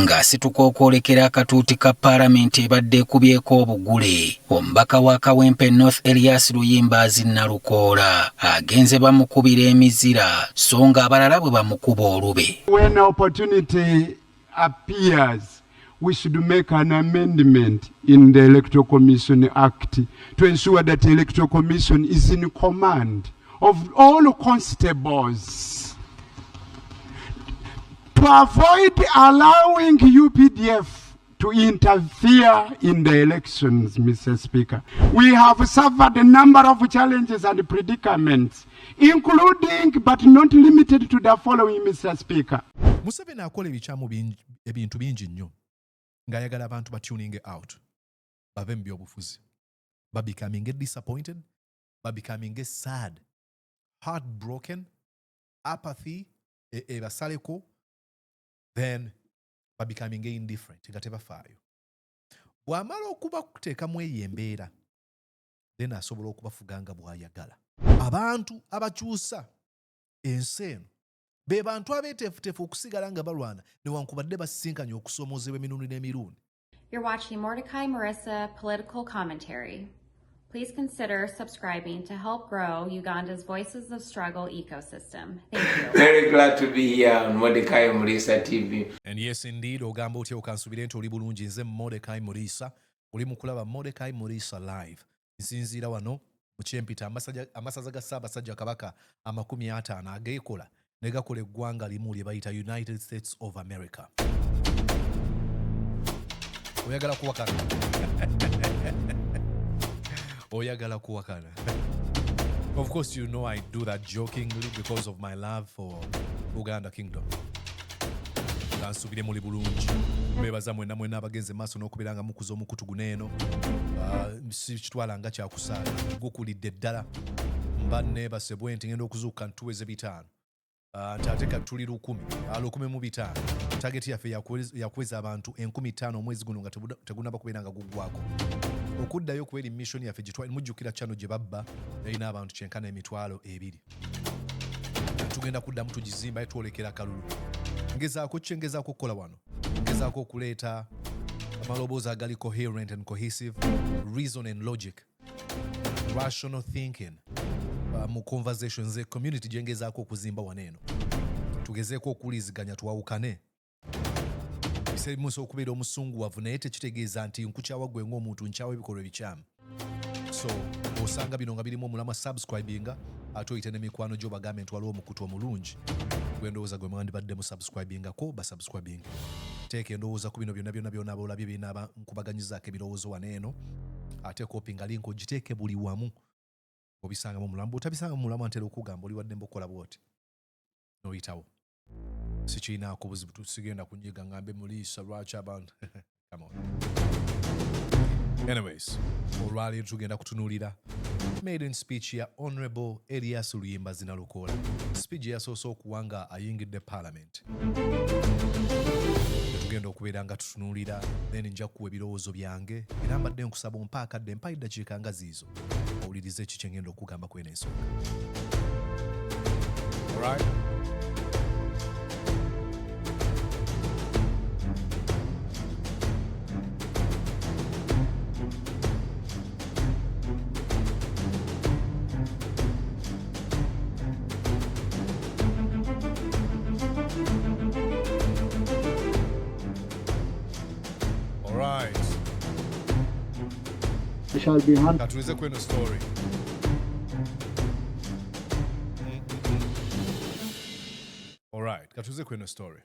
ng'asituka okwolekera akatuuti ka paalamenti ebadde ekubyeko obugule, omubaka wa Kawempe North Erias Luyimbaazi Nalukoola agenze bamukubira emizira so ng'abalala bwe bamukuba olube. When opportunity appears, we should make an amendment in the Electoral Commission Act to ensure that the Electoral Commission is in command of all constables, to avoid allowing UPDF to interfere in the elections, Mr. Speaker. We have suffered a number of challenges and predicaments, including but not limited to the following, Mr. Speaker. Museveni akola ebintu bingi nnyo ng'ayagala abantu tuning out, bave mu byobufuzi, becoming disappointed, becoming sad, heartbroken, apathy, basaleko, then becoming indifferent, nga tebafaayo. Bw'amala okuba kuteekamu eyo embeera, then asobola okubafuganga bw'ayagala. Abantu abakyusa ensi eno be bantu abeeteefuteefu okusigala nga balwana newankubadde basisinkanye okusomoozebwa emirundi n'emirundi. You're watching Mordecai Marissa Political Commentary. Please consider subscribing to help grow Uganda's Voices of Struggle ecosystem. Thank you. Very glad to be here on Mordecai Marissa TV. And yes, indeed, ogamba otya okansubira nti oli bulungi, nze Mordecai Marissa, oli mu kulaba Mordecai Marissa live. Nsinziira wano mu kyempita amasaza ga Ssaabasajja Kabaka 50 ageekola ne gakola eggwanga limu lye bayita United States of America. Oyagala kuwakana. Oyagala kuwakana. Of course, you know I do that jokingly because of my love for Uganda Kingdom. Kansubire muli bulungi. Mbebaza mwena abagenze maaso n'okubiranga mukuza omukutu guneeno. Si kitwalanga kyakusaala. Gukulidde ddala. Mbanne basebwe nti ngenda okuzuuka ntuweze 5. Ntateka tuli 1,000 target yaffe yakweza abantu 15,000 omwezi guno nga tegunaba kubeeranga guggwako. Okuddayo ku eri mission yaffe gitwali mujjukira channel gye babba yalina abantu 200,000. Tugenda kuddamu tugizimba twolekera kalulu. Ngezaako kukola wano. Ngezaako okuleeta amaloboozi agali coherent and cohesive, reason and logic, rational thinking. Mu conversations ze community jengezaako okuzimba waneeno. Tugezeeko okuliziganya twawukane. Muso okubeera omusunguwavu naye tekitegeeza nti nkukyawa gwe ng'omuntu nkyawa ebikolwa ebikyamu. So osanga bino nga birimu omulama subscribinga ate oyite n'emikwano gyo bagambe nti waliwo omukutu omulungi gwe ndowooza gwe mwandibadde mu subscribingako basubscribing. Teeka endowooza ku bino byonna olabye binaaba nkubaganyizaako ebirowoozo waneeno ate kopi nga link ogiteeke buli wamu obisanga mu mulamu. Otabisanga mu mulamu antera okugamba oli wadde mbokola bwoti n'oyitawo. Sikiinaako buzibu tusigenda kunyiga ngambe Mulisa lwaki abantu. Come on. Anyways, olwaleero tugenda kutunuulira maiden speech ya Honourable Erias Luyimbaazi Nalukoola. Speech yasoose okuwanga ayingidde Parliament. Tugenda okubeera nga tutunuulira then nja kuwa ebirowoozo byange era mbadde nkusaba ompaakadde mpa eddakiika nga ziizo owulirize ki kye ngenda okugamba kweno ensonga. Alright? Shall be handled. Katuweze kweno story. Alright, katuweze kweno story.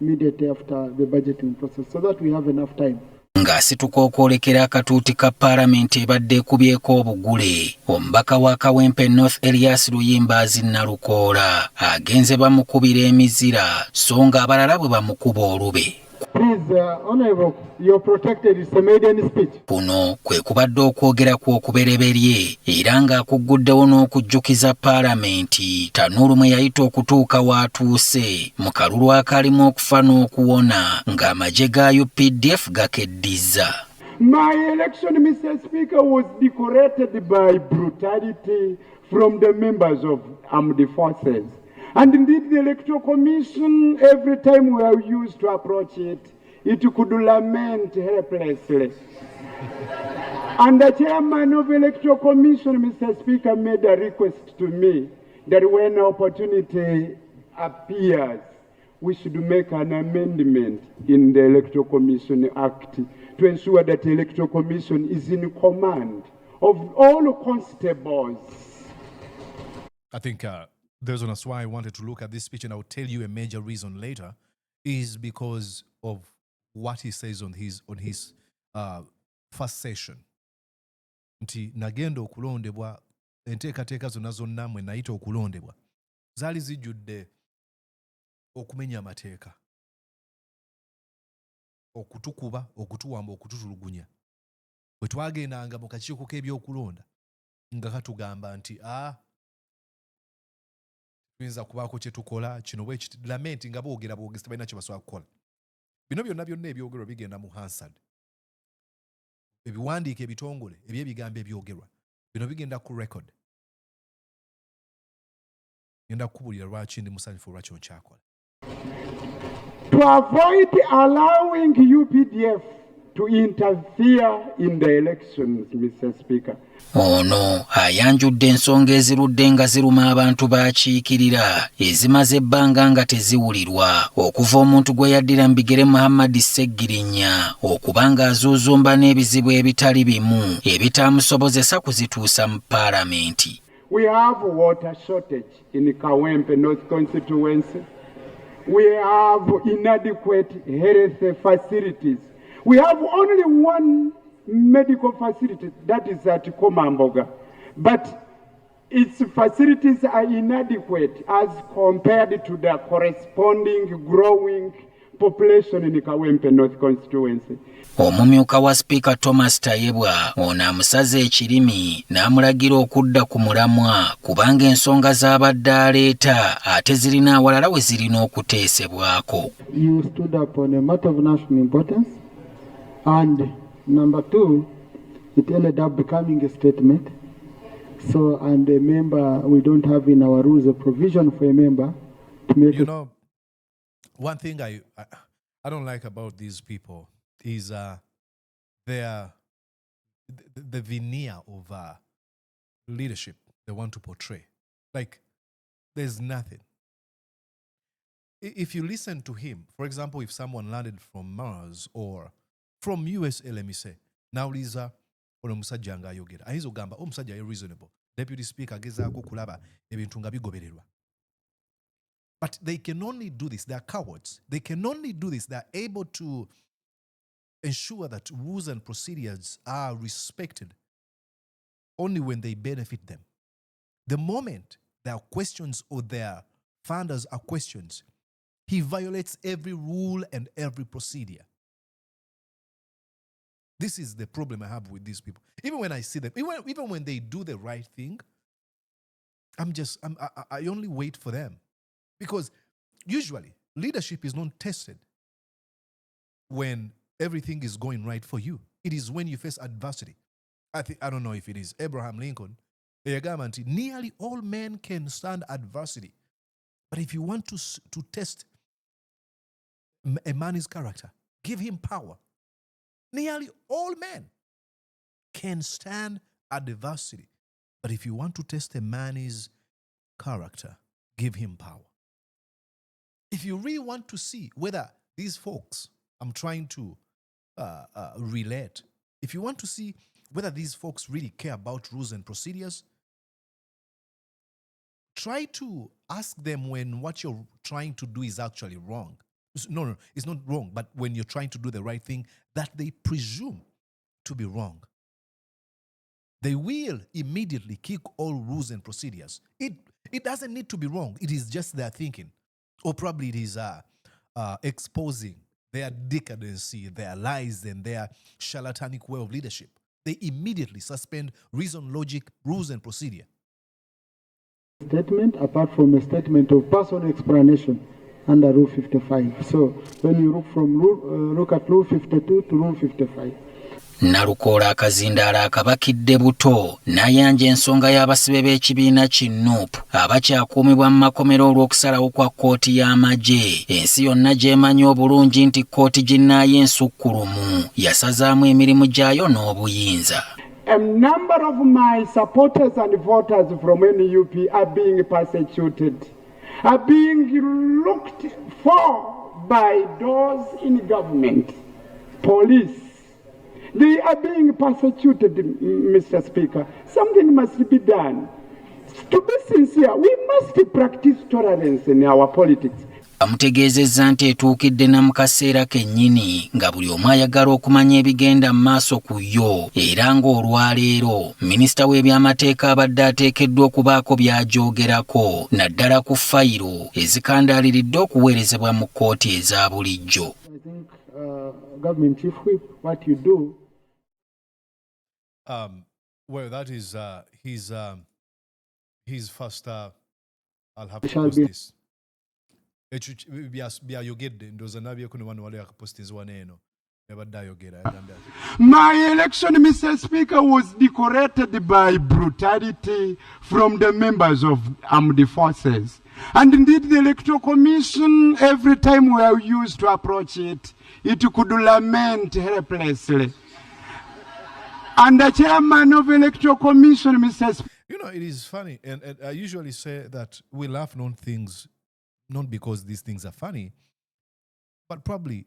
Immediately after the budgeting process so that we have enough time. Ng'asituka okwolekera akatuuti ka paalamenti ebadde ekubyeko obugule, omubaka wa Kawempe North Erias Luyimbaazi Nalukoola agenze bamukubira emizira so ng'abalala bwe bamukuba olube. Please, Honourable, you're protected. It's a maiden speech. Kuno kwe kubadde okwogera kw'okubereberye era ng'akuguddewo n'okujjukiza paalamenti tanuulu mwe yayita okutuuka w'atuuse mu kalulu akalimu okufa n'okuwona ng'amagye ga UPDF gakeddiza. My election, Mr. Speaker, was decorated by brutality from the members of armed forces. And indeed, the Electoral Commission, every time we are used to approach it, it could lament helplessly. And the chairman of the Electoral Commission, Mr. Speaker, made a request to me that when opportunity appears, we should make an amendment in the Electoral Commission Act to ensure that the Electoral Commission is in command of all constables. I think there's that's why I wanted to look at this speech, and I'll tell you a major reason later, is because of what he says on his first session. Nti nagenda okulondebwa enteekateeka zonna zonna mwe nayita okulondebwa zaali zijjudde okumenya amateeka, okutukuba, okutuwamba, okututulugunya. Bwe twagendanga mu kakiiko k'ebyokulonda nga katugamba nti tuyinza kubaako kye tukola kino bwe kiti lamenti nga boogera boogezi tebalina kye basobola kukola. Bino byonna byonna ebyogerwa bigenda mu Hansard. Ebiwandiiko ebitongole eby'ebigambo ebyogerwa bino bigenda ku record. Ngenda kukubulira lwaki ndi musanyufu lwaki nkyakola. To avoid allowing UPDF to interfere in the elections, Mr. Speaker. Ono ayanjudde ensonga ezirudde nga ziruma abantu baakiikirira ezimaze ebbanga nga teziwulirwa okuva omuntu gwe yaddira Mbigere Muhammad Sseggirinya okuba ng'azuuzumba n'ebizibu ebitali bimu ebitaamusobozesa kuzituusa mu Paalamenti. We have water shortage in Kawempe North constituency. We have inadequate health facilities. We have only one medical facility, that is at Komamboga. But its facilities are inadequate as compared to the corresponding growing population in Kawempe North constituency. Omumyuka wa Speaker Thomas Tayebwa ono amusaze ekirimi n'amulagira okudda ku mulamwa kubanga ensonga z'abadde aleeta ate zirina awalala we zirina okuteesebwako. You stood up on a matter of national importance, and number two, it ended up becoming a statement. So, and a member, we don't have in our rules a provision for a member to make. You know, one thing I don't like about these people is the veneer of leadership they want to portray. Like, there's nothing. If you listen to him, for example, if someone landed from Mars or from USA, let me say, now Liza ono musajja nga ayogera ayinza ogamba omusajja ye reasonable, deputy speaker agezaako kulaba ebintu nga bigobererwa. But they can only do this. They are cowards. They can only do this. They are able to ensure that rules and procedures are respected only when they benefit them. The moment there are questions or their founders are questions, he violates every rule and every procedure. This is the problem I have with these people. Even when I see them, even when they do the right thing, I only wait for them. Because usually leadership is not tested when everything is going right for you. It is when you face adversity. I don't know if it is Abraham Lincoln. Nearly all men can stand adversity. But if you want to test a man's character, give him power. Nearly all men can stand adversity. But if you want to test a man's character, give him power. If you really want to see whether these folks I'm trying to relate, if you want to see whether these folks really care about rules and procedures, try to ask them when what you're trying to do is actually wrong. No, it's not wrong, but when you're trying to do the right thing that they presume to be wrong. They will immediately kick all rules and procedures. It doesn't need to be wrong. It is just their thinking. Or probably it is exposing their decadency, their lies, and their charlatanic way of leadership. They immediately suspend reason, logic, rules, and procedure. Statement apart from a statement of personal explanation under Rule 55. So when you look at Rule 52 to Rule 55. Nalukoola akazindaala akabakidde buto n'ayanja ensonga y'abasibe b'ekibiina ki Nuupu abakyakuumibwa mu makomero olw'okusalawo kwa kkooti y'amagye. Ensi yonna gy'emanyi obulungi nti kkooti ginnaayo ensukkulumu yasazaamu emirimu gyayo n'obuyinza. A number of my supporters and voters from NUP are being persecuted, are being looked for by those in government, police. They are being persecuted, Mr. Speaker. Something must be done. To be sincere, we must practice tolerance in our politics. Amutegeezezza nti etuukidde na mu kaseera kennyini nga buli omu ayagala okumanya ebigenda mu maaso ku yo, era ng'olwaleero minisita w'ebyamateeka abadde ateekeddwa okubaako by'ajoogerako naddala ku fayiro ezikandaaliridde okuweerezebwa mu kkooti eza bulijjo. Government chief whip, what you do. Well, that is his first. I'll have to post this. My election, Mr. Speaker, was decorated by brutality from the members of armed forces. And indeed, the Electoral Commission, every time we are used to approach it, it could lament helplessly. And the chairman of Electoral Commission, Mr. Speaker. You know, it is funny, and I usually say that we laugh on things, not because these things are funny, but probably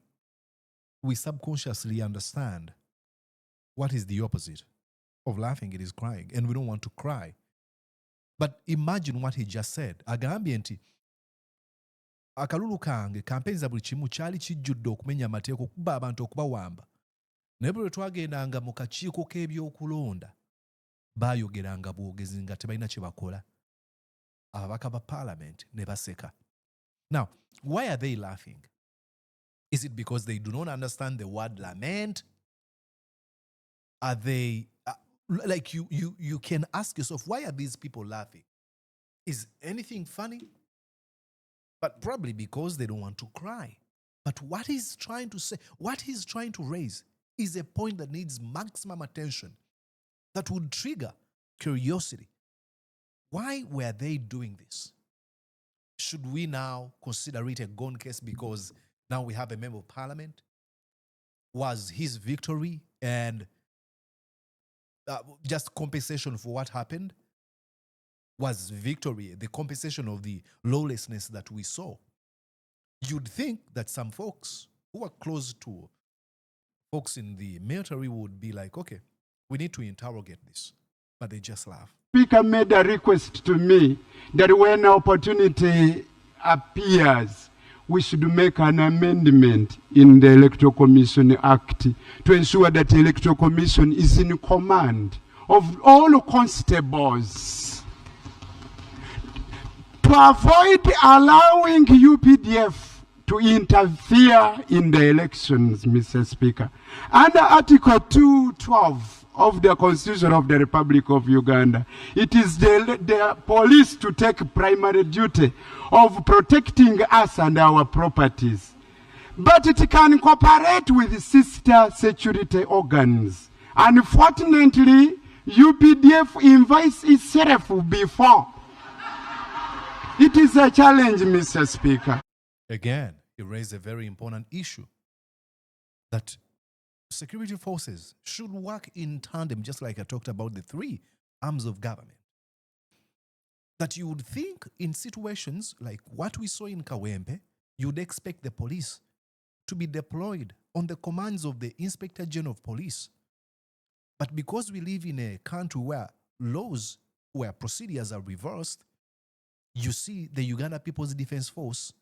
we subconsciously understand what is the opposite of laughing. It is crying, and we don't want to cry. But imagine what he just said. Agambye nti akalulu kange campaign za buli kimu kyali kijjudde okumenya amateeka okuba abantu okubawamba. Naye bwe twagendanga mu kakiiko k'ebyokulonda baayogeranga bwogezi nga tebalina kye bakola. Ababaka ba parliament ne baseka. Now, why are they laughing? Is it because they do not understand the word lament? Are they like you can ask yourself, why are these people laughing? Is anything funny? But probably because they don't want to cry. But what he's trying to say, what he's trying to raise is a point that needs maximum attention, that would trigger curiosity. Why were they doing this? Should we now consider it a gone case because now we have a member of parliament? Was his victory and just compensation for what happened? Was victory the compensation of the lawlessness that we saw? You'd think that some folks who are close to folks in the military would be like, okay, we need to interrogate this. But they just laugh. Speaker made a request to me that when opportunity appears, we should make an amendment in the Electoral Commission Act to ensure that the Electoral Commission is in command of all constables. To avoid allowing UPDF to interfere in the elections, Mr. Speaker, under Article 212 of the Constitution of the Republic of Uganda, it is the police to take primary duty of protecting us and our properties. But it can cooperate with sister security organs. Unfortunately, UPDF invites itself before. It is a challenge, Mr. Speaker. Again, you raise a very important issue that security forces should work in tandem, just like I talked about the three arms of government. That you would think in situations like what we saw in Kawempe, you'd expect the police to be deployed on the commands of the Inspector General of Police. But because we live in a country where laws, where procedures are reversed, you see the Uganda People's Defense Force,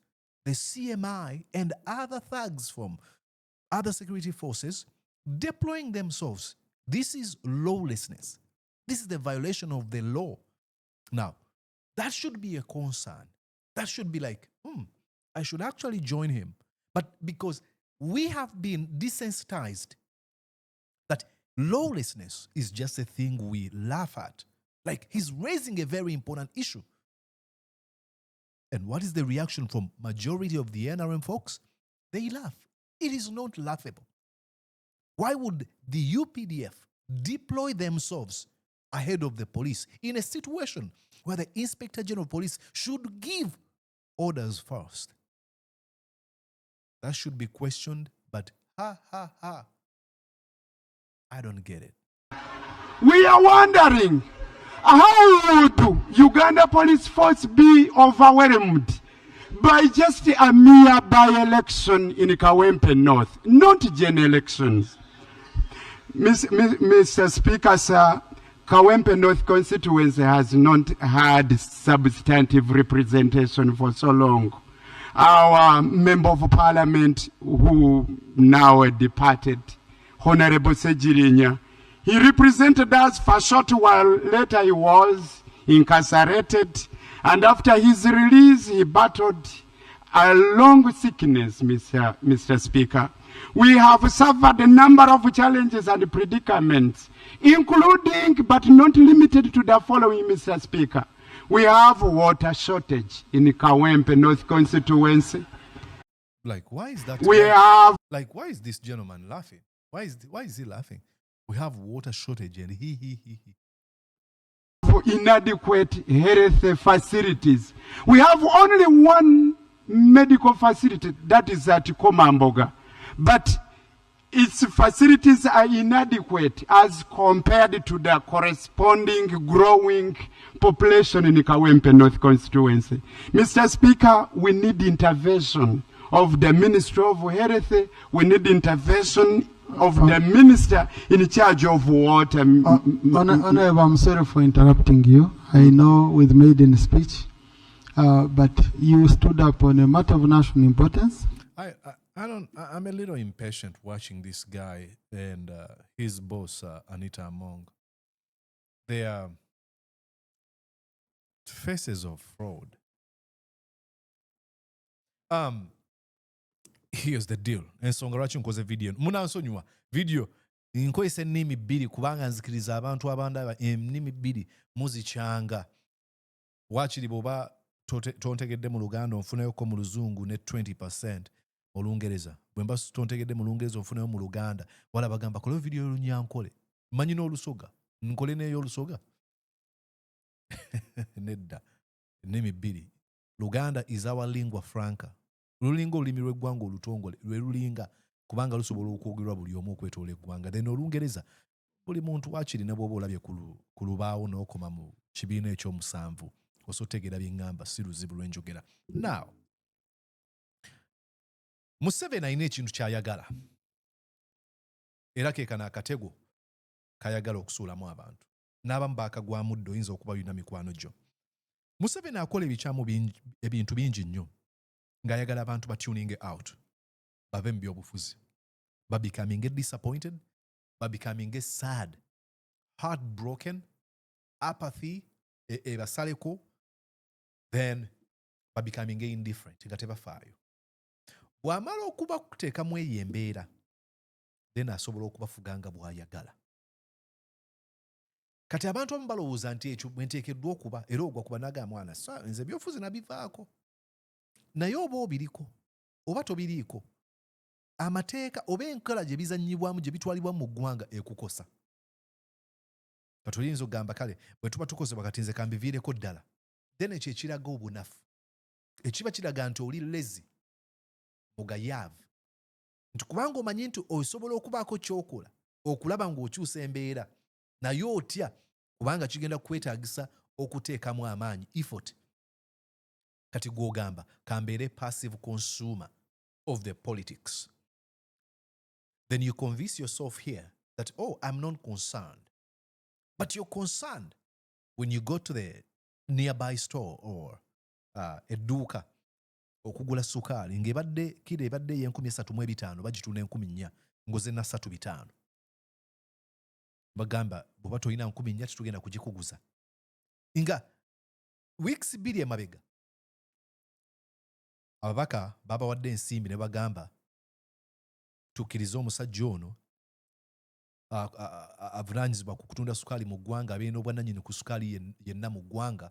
the CMI, and other thugs from other security forces deploying themselves. This is lawlessness. This is the violation of the law. Now, that should be a concern. That should be like, I should actually join him. But because we have been desensitized that lawlessness is just a thing we laugh at. Like, he's raising a very important issue. And what is the reaction from majority of the NRM folks? They laugh. It is not laughable. Why would the UPDF deploy themselves ahead of the police in a situation where the Inspector General of Police should give orders first? That should be questioned, but I don't get it. We are wondering, how would Uganda Police Force be overwhelmed by just a mere by-election in Kawempe North, not general elections? Mr. Speaker, sir, Kawempe North constituency has not had substantive representation for so long. Our Member of Parliament, who now departed, Honourable Sejirinya, he represented us for a short while. Later he was incarcerated, and after his release he battled a long sickness, Mr. Speaker. We have suffered a number of challenges and predicaments, including but not limited to the following, Mr. Speaker. We have water shortage in Kawempe North constituency. Like, why is that? Why is this gentleman laughing? Why is he laughing? We have water shortage and he. For inadequate health facilities. We have only one medical facility, that is at Komamboga. But its facilities are inadequate as compared to the corresponding growing population in Kawempe North constituency. Mr. Speaker, we need intervention of the Ministry of Health. We need intervention of the Minister in charge of water. Honourable, I'm sorry for interrupting you. I know with maiden speech, but you stood up on a matter of national importance. I'm a little impatient watching this guy and his boss, Anita Among. They are faces of fraud. Here's the deal. Ensonga lwaki nkoze video. Munansonyiwa video nkozesa ennimi bbiri kubanga nzikiriza abantu abandaba ennimi bbiri muzikyanga. Waakiri bw'oba tontegedde mu Luganda onfunayoko mu Luzungu ne 20%. Olungereza bwe mba tontegedde mu Lungereza onfunayo mu Luganda wala bagamba kola video y'olunyankole mmanyi n'Olusoga nkole n'ey'Olusoga nedda ennimi bbiri. Luganda is our lingua franca. Lulinga olulimi lw'eggwanga olutongole lwe lulinga kubanga lusobola okwogerwa buli omu okwetoola eggwanga. Then Olungereza buli muntu waakirina bw'oba olabye ku lubaawo n'okoma mu kibiina ekyomusanvu osotegeera bye ŋŋamba si luzibu lw'enjogera. Now Museveni alina ekintu ky'ayagala era keekano akatego kayagala okusuulamu abantu n'abamu baakagwamu ddo oyinza okuba yina mikwano gyo. Museveni akola ebikyamu ebintu bingi nnyo ng'ayagala abantu tuning out bave mu byobufuzi becoming disappointed becoming sad, heartbroken, apathy ebasaleko, then becoming indifferent nga tebafaayo. Bw'amala okuba kuteekamu eyo embeera then asobola okubafuga nga bw'ayagala. Kati abantu abamu balowooza nti ekyo bwe nteekeddwa okuba era ogwa kuba naga mwana nze byofuzi nabivaako. Naye oba obiriko oba tobiriiko, amateeka oba enkola gye bizannyibwamu gye bitwalibwa mu ggwanga ekukosa. Kati oyinza okugamba kale bwe tuba tukosebwa kati nze kambiviireko ddala, then ekyo ekiraga obunafu. Ekiba kiraga nti oli lazy, mugayaavu. Nti kubanga omanyi nti osobola okubaako ky'okola okulaba ng'okyusa embeera naye otya kubanga kigenda kwetaagisa okuteekamu amaanyi effort. Kati gw'ogamba kambeere passive consumer of the politics. Then you convince yourself here that, oh, I'm not concerned. But you're concerned when you go to the nearby store or edduuka okugula sukaali ng'ebadde kiro ebadde y'$3,500 bagitunda $4,000 ngoze na $3,500. Bagamba bw'oba tolina $4,000 titugenda kugikuguza. Nga weeks 2 emabega ababaka babawadde ensimbi ne bagamba tukkirize omusajja ono avunaanyizibwa ku kutunda sukaali mu ggwanga abeera n'obwannannyini ku sukaali yenna mu ggwanga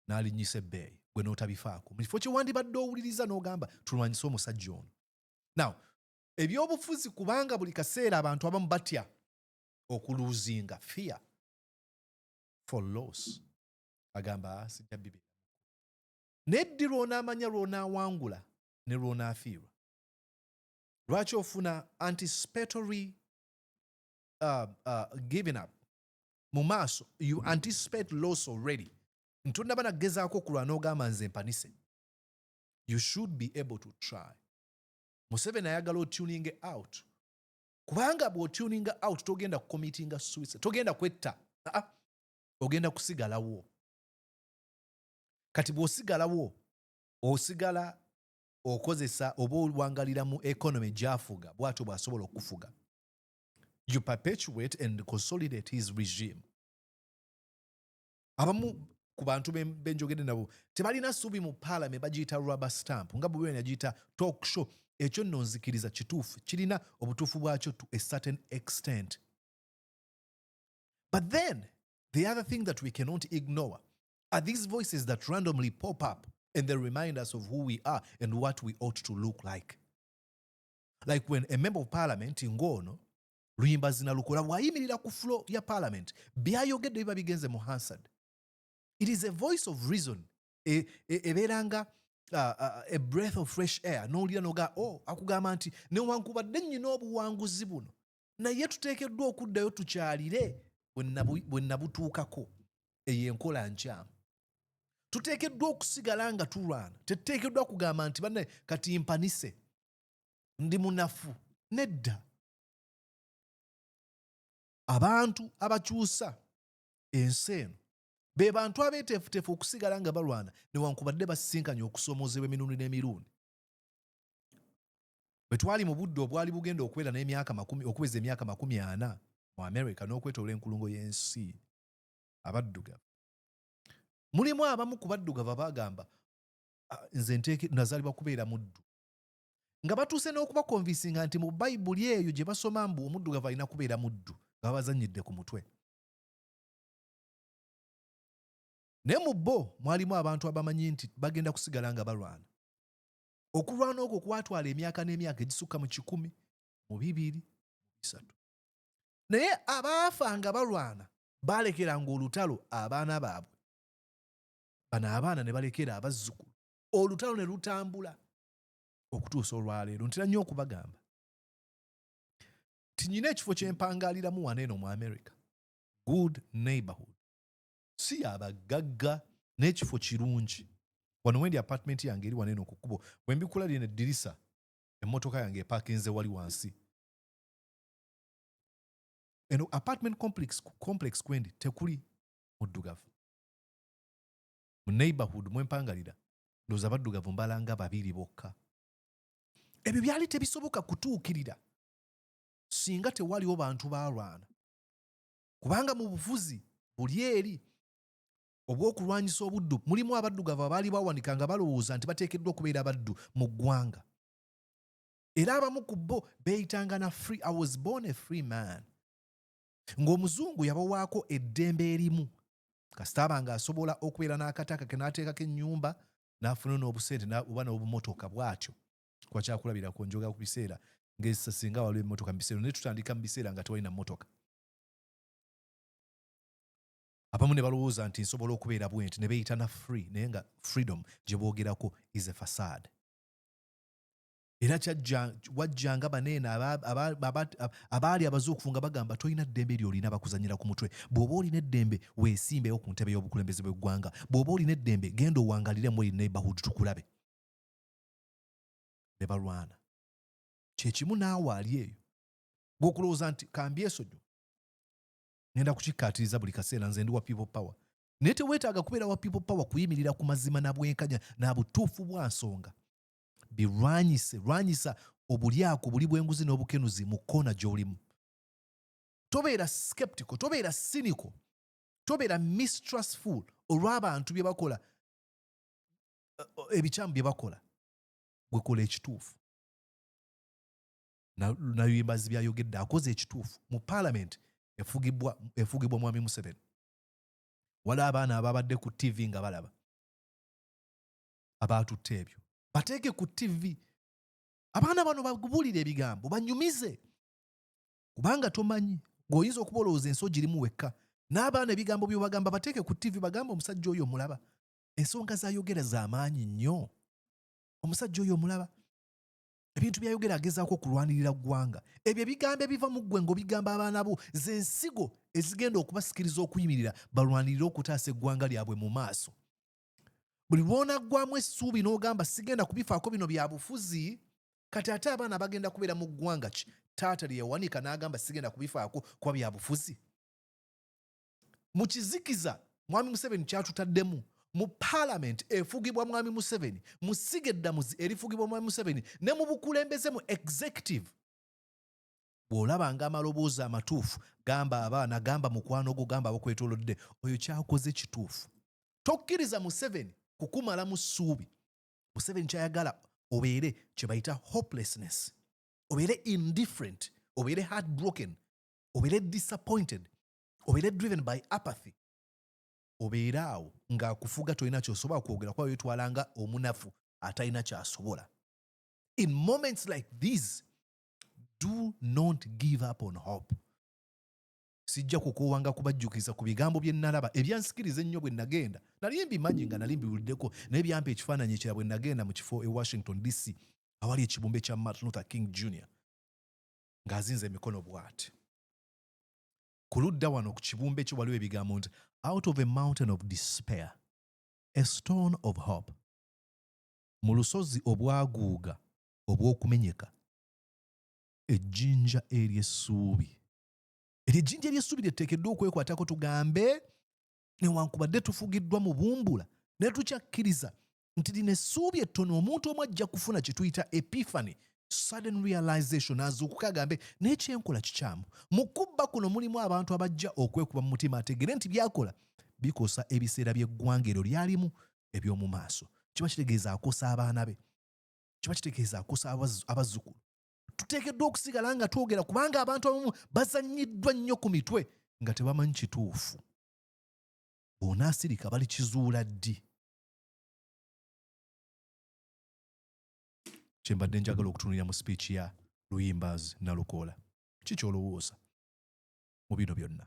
n'alinnyisa ebbeeyi gwe n'otabifaako. Mu kifo kye wandibadde owuliriza n'ogamba tulwanyise omusajja ono. Now, ebyobufuzi kubanga buli kaseera abantu abamu batya okuluzinga fear for loss agamba sijja bibi neddi lw'onaamanya lw'onaawangula ne lw'onaafiirwa lwaki ofuna anticipatory giving up mu maaso you anticipate loss already ntonnaba nagezaako okulwa n'ogamba nze mpanise you should be able to try. Museveni ayagala otuning out kubanga bw'otuning out togenda kucommittinga suicide togenda kwetta ogenda kusigalawo kati bw'osigalawo osigala okozesa oba olwangalira mu economy gy'afuga bw'atyo bw'asobola okufuga you perpetuate and consolidate his regime. Abamu ku bantu benjogedde nabo tebalina ssuubi mu parliament bagiyita rubber stamp nga bwe yagiyita talk show ekyo nno nzikiriza kituufu kirina obutuufu bwakyo to a certain extent. But then the other thing that we cannot ignore are these voices that randomly pop up and they remind us of who we are and what we ought to look like. Like when a member of parliament Ngono Luyimbaazi Nalukoola bw'ayimirira ku floor ya parliament byayogedde biba bigenze mu Hansard. It is a voice of reason. Ebeeranga a breath of fresh air. N'olira noga akugamba nti newankubadde nnyina obuwanguzi buno naye tuteekeddwa okuddayo tukyalire bwe nabutuukako. Eyo enkola nkyamu. Tuteekeddwa okusigala nga tulwana. Tetuteekeddwa kugamba nti banne kati mpanise ndi munafu. Nedda. Abantu abakyusa ensi eno be bantu abeeteefuteefu okusigala nga balwana newankubadde basisinkanye okusoomoozebwa emirundi n'emirundi. Bwe twali mu budde obwali bugenda okuweza emyaka 40 mu America n'okwetoola enkulungo y'ensi abaddugavu. Mulimu abamu ku baddugavu abagamba nze nazaalibwa kubeera muddu. Nga batuuse n'okubakonvinsinga nti mu Bayibuli eyo gye basoma mbu omuddugavu alina kubeera muddu nga bazannyidde ku mutwe. Naye mu bo mwalimu abantu abamanyi nti bagenda kusigala nga balwana. Okulwana okwo kwatwala emyaka n'emyaka egisukka mu 100, mu 200, mu 3. Naye abaafa nga balwana baalekeranga olutalo abaana baabwe. Bano abaana ne balekera abazzukulu. Olutalo ne lutambula okutuusa olwaleero. Ntera nnyo okubagamba tinyina ekifo kye mpangaaliramu wano eno mu America. Good neighborhood. Si abagagga n'ekifo kirungi. Wano wendi apartment yange eri wano eno ku kkubo. Bwe mbikulabye n'eddirisa emmotoka yange epaakinze wali wansi. Eno apartment complex kwendi tekuli muddugavu. Mu neighborhood mwe mpangalira ndowooza baddugavu mbalanga 2 bokka. Ebyo byali tebisoboka kutuukirira singa tewaliwo bantu balwana. Kubanga mu bufuzi buli eri obw'okulwanyisa obuddu mulimu abaddugavu abaali bawanika nga balowooza nti bateekeddwa okubeera baddu mu ggwanga. Era abamu ku bo beeyitanga na free. I was born a free man. Ng'omuzungu yabawaako eddembe erimu kasita abanga asobola okubeera n'akataka ke n'ateekako ennyumba n'afuna n'obusente oba n'obumotoka bw'atyo. Kwa kyakulabirako njoga ku biseera ng'essa singa waliwo emmotoka mu biseera ne tutandika mu biseera nga tewalina mmotoka. Abamu ne balowooza nti nsobola okubeera bwenti ne beeyita na free naye nga freedom gye boogerako is a facade. Era wajjanga baneena abaali abazuukufu nga bagamba tolina ddembe ly'olina bakuzanyira ku mutwe. Bw'oba olina eddembe weesimbewo ku ntebe y'obukulembeze bw'eggwanga. Bw'oba olina eddembe genda owangalire mu neighborhood tukulabe. Ne balwana. Kye kimu naawe ali eyo. Gw'okulowooza nti kambyesonyiwa. Ngenda kukikkaatiriza buli kaseera nze ndi wa people power. Naye teweetaaga kubeera wa people power kuyimirira ku mazima na bwenkanya na butuufu bwa nsonga. Lwanyisa obulyako buli bw'enguzi n'obukenuzi mu kkoona gy'olimu. Tobeera skeptical, tobeera cynical, tobeera mistrustful olw'abantu bye bakola, ebikyamu bye bakola. Gwe kola ekituufu. Luyimbaazi byayogedde akoze ekituufu. Mu parliament efugibwa mwami Museveni. Waliwo abaana ababadde ku TV nga balaba. Abaatutte ebyo. Bateeke ku TV. abaana bano bagubulire ebigambo banyumize kubanga tomanyi ng'oyinza okuba olowooza ensi ogirimu wekka n'abaana ebigambo by'obagamba bateeke ku TV bagamba omusajja oyo omulaba ensonga z'ayogera z'amaanyi nnyo omusajja oyo omulaba ebintu by'ayogera agezaako okulwanirira ggwanga ebyo ebigambo ebiva mu ggwe ng'obigamba abaana bo z'ensigo ezigenda okubasikiriza okuyimirira balwanirire okutaasa eggwanga lyabwe mu maaso buli lw'onaggwamu essuubi n'ogamba sigenda kubifaako bino bya bufuzi kati ate abaana bagenda kubeera mu ggwanga ki taata lye yawanika n'agamba sigenda kubifaako kuba bya bufuzi mu kizikiza mwami Museveni kyatutaddemu mu parliament efugibwa mwami Museveni mu ssiga eddamuzi erifugibwa mwami Museveni ne mu bukulembeze mu executive bw'olabanga amaloboozi amatuufu gamba abaana gamba mukwano gwo gamba abakwetoolodde oyo kyakoze kituufu tokkiriza Museveni kukumala mu ssuubi Museveni kyayagala obeere kye bayita hopelessness obeere indifferent obeere heartbroken obeere disappointed obeere driven by apathy obeere awo ng'akufuga tolina ky'osobola kwogera kuba weetwalanga omunafu atalina ky'asobola in moments like these do not give up on hope sijja kukoowanga kubajjukiza ku bigambo bye nalaba ebyansikiriza ennyo bwe nagenda nali mbimanyi nga nali mbiwuliddeko naye byampa ekifaananyi ekirala bwe nagenda mu kifo e Washington DC awali ekibumbe kya Martin Luther King Jr. ng'azinze emikono bw'ati ku ludda wano ku kibumbe kyo waliwo ebigambo nti out of a mountain of despair a stone of hope mu lusozi obwaguuga obw'okumenyeka ejjinja ery'essuubi ejjinja ery'essuubi lyetuteekeddwa okwekwatako tugambe newankubadde tufugiddwa mu bumbula ne tukyakkiriza nti lino essuubi ettono omuntu omu ajja kufuna kye tuyita epiphany sudden realization azuukuka agambe n'ekyenkola kikyamu mu kubba kuno mulimu abantu abajja okwekuba mu mutima ategere nti byakola bikosa ebiseera by'eggwanga eryo lyalimu eby'omu maaso kiba kitegeeza akosa abaana be kiba kitegeeza akosa abazzukulu tuteekeddwa okusigala nga twogera kubanga abantu abamu bazannyiddwa nnyo ku mitwe nga tebamanyi kituufu bw'onaasirika bali kizuula ddi kyembadde njagala okutunulira mu speech ya Luyimbaazi Nalukoola ki ky'olowooza mu bino byonna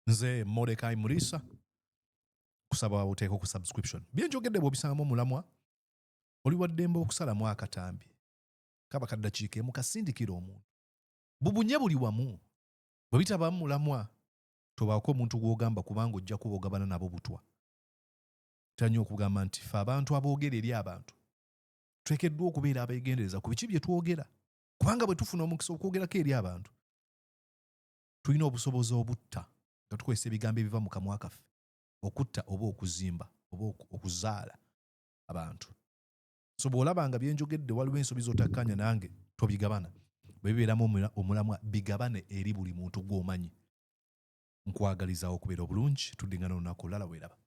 nze Mordecai Murisa kusaba oteeko ku subscription byenjogedde bw'obisangamu omulamwa oli wa ddembe okusalamu akatambi kaba kaddakiika emu kasindikira omuntu bubunye buli wamu bwe bitabamu mulamwa tobaako omuntu gw'ogamba kubanga ojja kuba ogabana nabo butwa tanyo okugamba nti fe abantu aboogera eri abantu twekeddwa okubeera abeegendereza ku biki bye twogera kubanga bwe tufuna omukisa okwogerako eri abantu tulina obusobozi obutta nga tukozesa ebigambo ebiva mu kamwa kaffe okutta oba okuzimba oba okuzaala abantu so bw'olabanga byenjogedde waliwo ensobi z'otakkanya nange tobigabana bwe bibeeramu omulamwa bigabane eri buli muntu gw'omanyi nkwagaliza okubeera obulungi tuddingana olunaku olulala weeraba.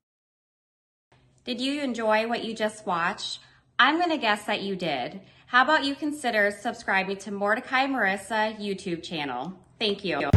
Did you enjoy what you just watched? I'm going to guess that you did. How about you consider subscribing to Mordecai Marissa YouTube channel? Thank you.